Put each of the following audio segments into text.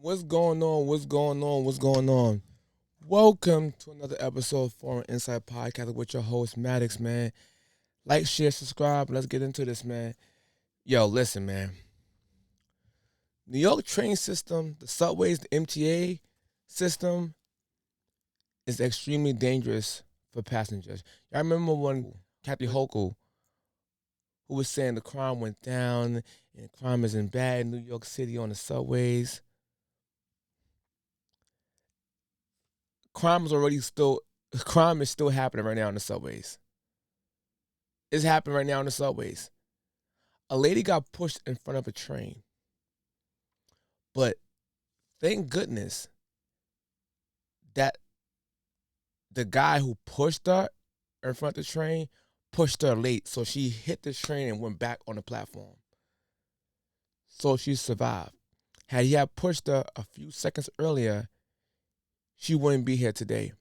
What's going on? What's going on? What's going on? Welcome to another episode of Foreign Insight Podcast with your host, Maddox, man. Like, share, subscribe. Let's get into this, man. Yo, listen, man. New York train system, the subways, the MTA system is extremely dangerous for passengers. I remember when Kathy Hochul, who was saying the crime went down and crime isn't bad in New York City on the subways. Crime is still happening right now in the subways. It's happening right now in the subways. A lady got pushed in front of a train. But thank goodness that the guy who pushed her in front of the train pushed her late. So she hit the train and went back on the platform. So she survived. Had he had pushed her a few seconds earlier, she wouldn't be here today.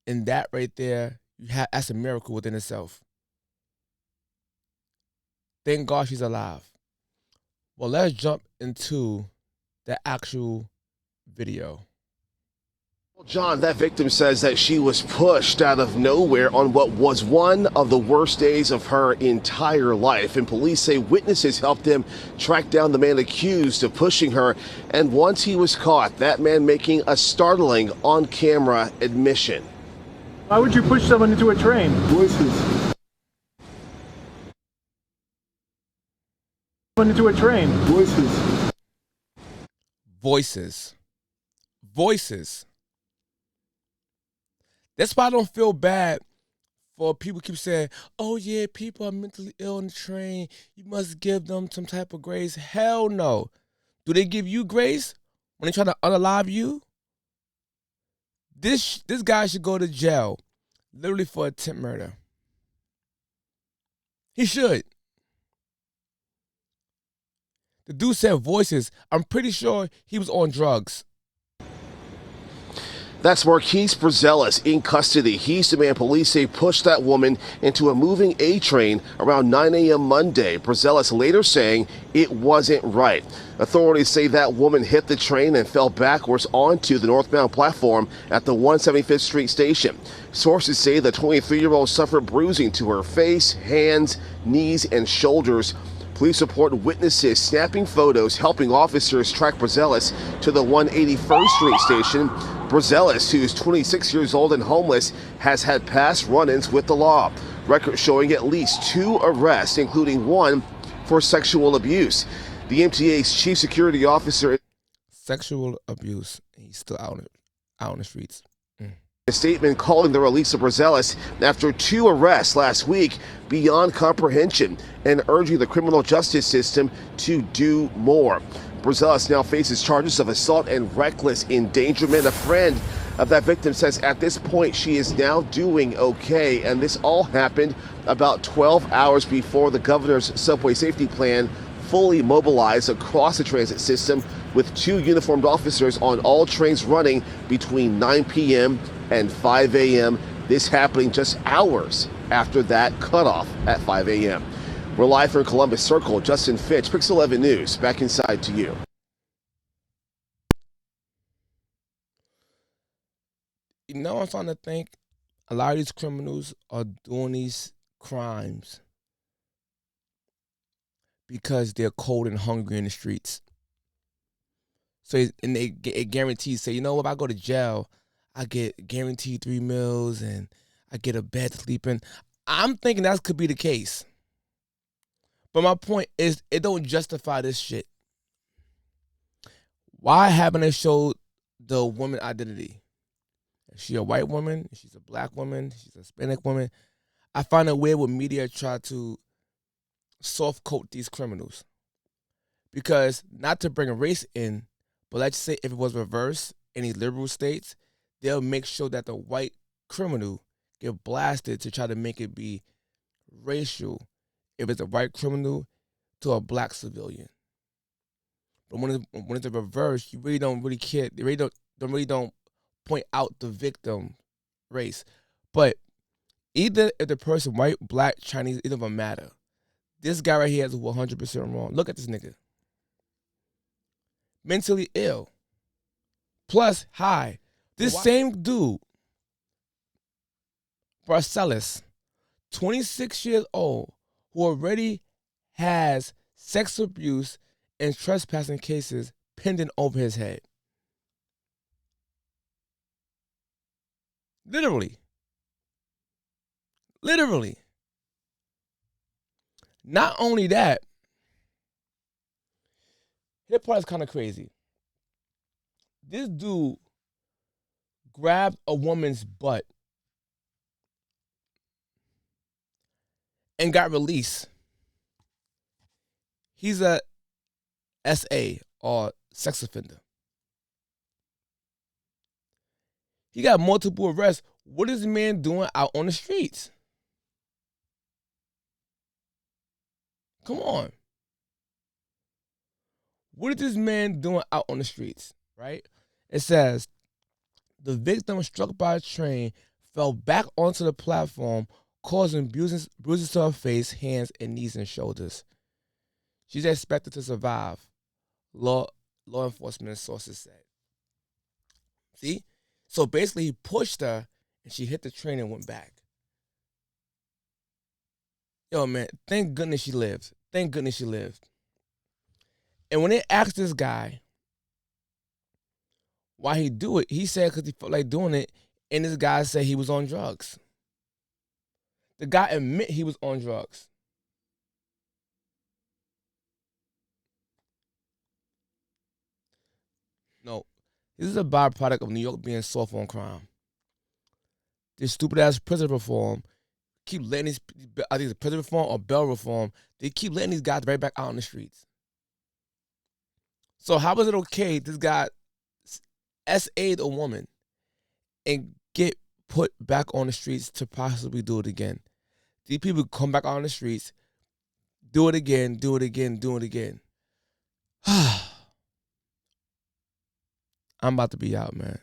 And that right there, that's a miracle within itself. Thank God she's alive. Well, let's jump into the actual video. John, that victim says that she was pushed out of nowhere on what was one of the worst days of her entire life. And police say witnesses helped them track down the man accused of pushing her. And once he was caught, that man making a startling on-camera admission. Why would you push someone into a train? Voices. Someone into a train. Voices. Voices. That's why I don't feel bad for people keep saying, oh yeah, people are mentally ill on the train. You must give them some type of grace. Hell no. Do they give you grace when they try to unalive you? This guy should go to jail, literally for attempt murder. He should. The dude said voices. I'm pretty sure he was on drugs. That's Marquise Brazelis in custody. He's the man police say pushed that woman into a moving A train around 9 a.m. Monday. Brazelis later saying it wasn't right. Authorities say that woman hit the train and fell backwards onto the northbound platform at the 175th Street station. Sources say the 23-year-old suffered bruising to her face, hands, knees, and shoulders. Police report witnesses snapping photos, helping officers track Brazelis to the 181st Street station. Brazelis, who's 26 years old and homeless, has had past run-ins with the law. Records showing at least 2 arrests, including one for sexual abuse. The MTA's chief security officer... Sexual abuse. He's still out in the streets. A statement calling the release of Brazelis after 2 arrests last week beyond comprehension and urging the criminal justice system to do more. Brazelis now faces charges of assault and reckless endangerment. A friend of that victim says at this point she is now doing okay, and this all happened about 12 hours before the governor's subway safety plan fully mobilized across the transit system, with 2 uniformed officers on all trains running between 9 p.m. and 5 a.m. This happening just hours after that cutoff at 5 a.m. We're live from Columbus Circle. Justin Fitch, Pix 11 News, back inside to you. You know, I'm starting to think a lot of these criminals are doing these crimes because they're cold and hungry in the streets. So, it guarantees, say, you know, if I go to jail, I get guaranteed 3 meals and I get a bed to sleep in. I'm thinking that could be the case. But my point is, it don't justify this shit. Why haven't they showed the woman identity? Is she a white woman? Is she a black woman? Is she a Hispanic woman? I find it weird when media try to soft coat these criminals. Because, not to bring race in, but let's say if it was reversed in these liberal states, they'll make sure that the white criminal get blasted to try to make it be racial if it's a white criminal to a black civilian. But when it's a reverse, you really don't really care. They really don't point out the victim race. But either if the person white, black, Chinese, it doesn't matter. This guy right here is 100% wrong. Look at this nigga. mentally ill, plus high. This same dude, Barcelos, 26 years old, who already has sex abuse and trespassing cases pending over his head. Literally. Literally. Not only that, this part is kind of crazy. This dude grabbed a woman's butt and got released. He's a SA, or sex offender. He got multiple arrests. What is the man doing out on the streets? Come on. What is this man doing out on the streets, right? It says, the victim struck by a train fell back onto the platform, causing bruises to her face, hands, and knees and shoulders. She's expected to survive, law enforcement sources said. See? So basically, he pushed her, and she hit the train and went back. Yo, man, thank goodness she lived. Thank goodness she lived. And when they asked this guy why he do it, he said because he felt like doing it, and this guy said he was on drugs. The guy admit he was on drugs. No, this is a byproduct of New York being soft on crime. This stupid ass prison reform keep letting these, I think it's prison reform or bail reform, they keep letting these guys right back out on the streets. So how is it okay this guy SA'd a woman and get put back on the streets to possibly do it again? These people come back on the streets, do it again, do it again, do it again. I'm about to be out, man.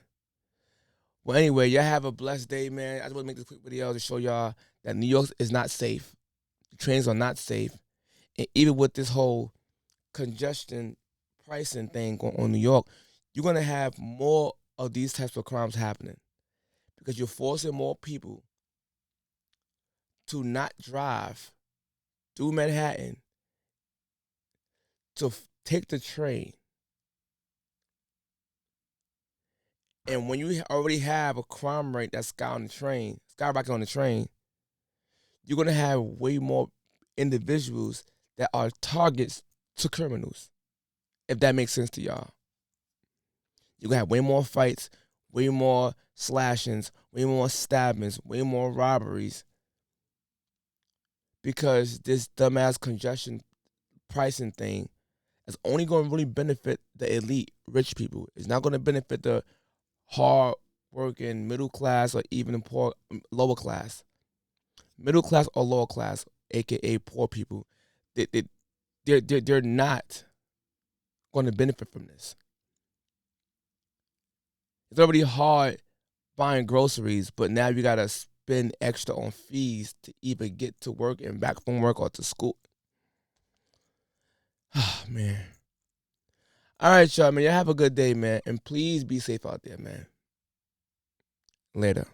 Well, anyway, y'all have a blessed day, man. I just want to make this quick video to show y'all that New York is not safe. The trains are not safe. And even with this whole congestion pricing thing going on in New York, you're going to have more of these types of crimes happening because you're forcing more people to not drive through Manhattan to take the train. And when you already have a crime rate that's skyrocketing on the train, you're going to have way more individuals that are targets to criminals, if that makes sense to y'all. You're going to have way more fights, way more slashings, way more stabbings, way more robberies, because this dumbass congestion pricing thing is only going to really benefit the elite rich people. It's not going to benefit the hard working middle class or even the poor lower class. Middle class or lower class, aka poor people, they're not going to benefit from this. It's already hard buying groceries, but now you gotta spend extra on fees to even get to work and back from work or to school. Ah, man. All right, y'all, man. Y'all have a good day, man. And please be safe out there, man. Later.